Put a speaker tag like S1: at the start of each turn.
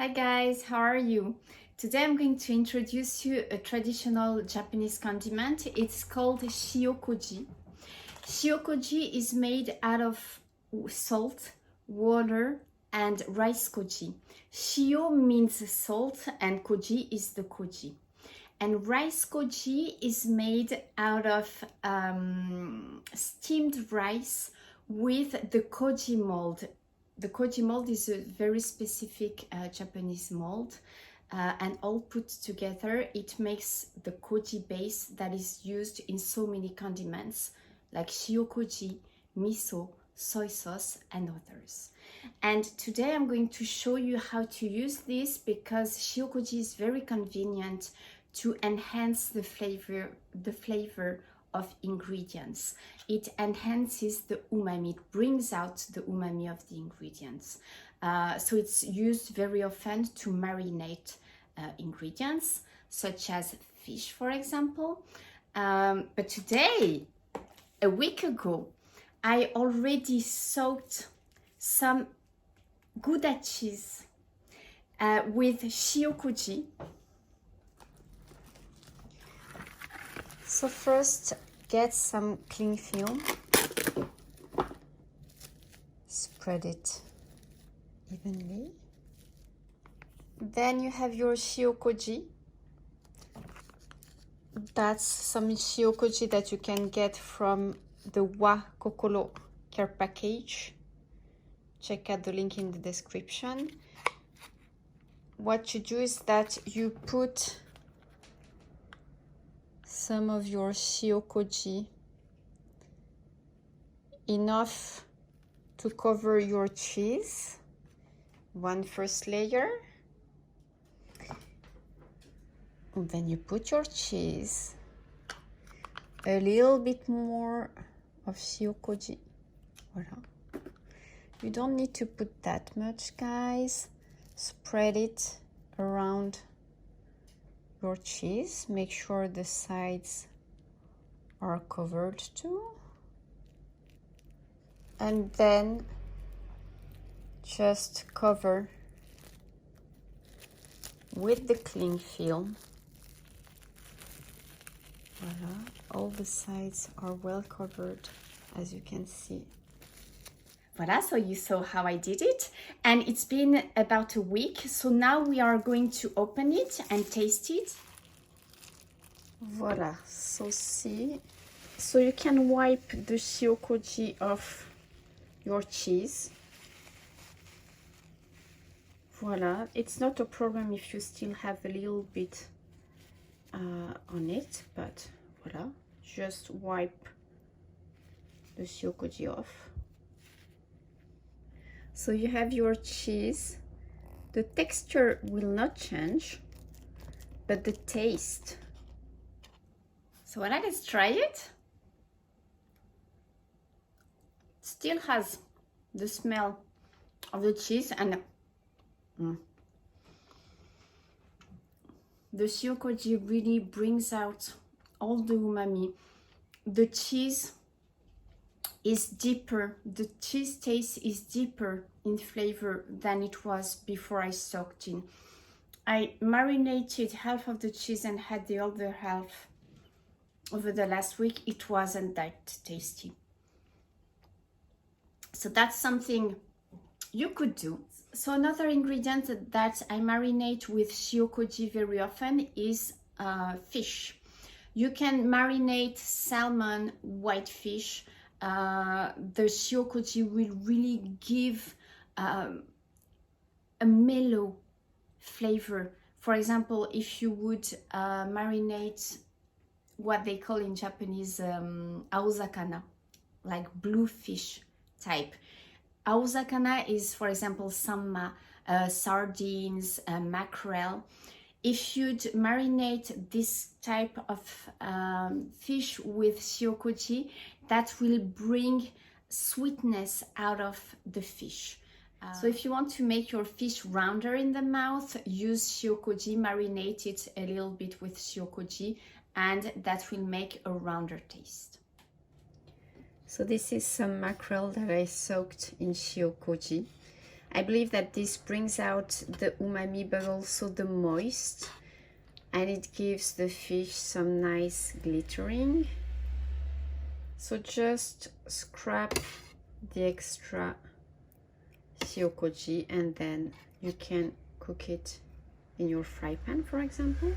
S1: Hi guys, how are you? Today I'm going to introduce you a traditional Japanese condiment. It's called Shiokoji. Shiokoji is made out of salt, water, and rice koji. Shio means salt and koji is the koji. And rice koji is made out of steamed rice with the koji mold. The koji mold is a very specific Japanese mold, and all put together it makes the koji base that is used in so many condiments like shiokoji, miso, soy sauce, and others. And today I'm going to show you how to use this because shiokoji is very convenient to enhance the flavor of ingredients. It enhances the umami, it brings out the umami of the ingredients. So it's used very often to marinate ingredients such as fish, for example. But today, a week ago, I already soaked some Gouda cheese with Shiokoji. So first, get some cling film, spread it evenly. Then you have your Shiokoji. That's some Shiokoji that you can get from the Wa Kokoro care package. Check out the link in the description. What you do is that you put some of your Shiokoji, enough to cover your cheese, one first layer, and then you put your cheese, a little bit more of Shiokoji. Voila. You don't need to put that much, guys. Spread it around your cheese. Make sure the sides are covered too. And then just cover with the cling film. Voila, all the sides are well covered, as you can see. Voila, so you saw how I did it, and it's been about a week, so now we are going to open it and taste it. Voila, so see, so you can wipe the Shiokoji off your cheese. Voila, it's not a problem if you still have a little bit on it, but voila, just wipe the Shiokoji off. So you have your cheese. The texture will not change, but the taste. So let's try it. Still has the smell of the cheese and the Shiokoji really brings out all the umami. The cheese is deeper, the cheese taste is deeper in flavor than it was before I soaked in. I marinated half of the cheese and had the other half over the last week. It wasn't that tasty. So that's something you could do. So another ingredient that I marinate with Shiokoji very often is fish. You can marinate salmon, white fish. The Shiokoji will really give a mellow flavor. For example, if you would marinate what they call in Japanese aozakana, like blue fish type. Aozakana is, for example, samba, sardines, mackerel. If you'd marinate this type of fish with Shiokoji, that will bring sweetness out of the fish. So if you want to make your fish rounder in the mouth, use Shiokoji, marinate it a little bit with Shiokoji, and that will make a rounder taste. So this is some mackerel that I soaked in Shiokoji. I believe that this brings out the umami but also the moist, and it gives the fish some nice glittering. So just scrap the extra Shiokoji and then you can cook it in your fry pan, for example.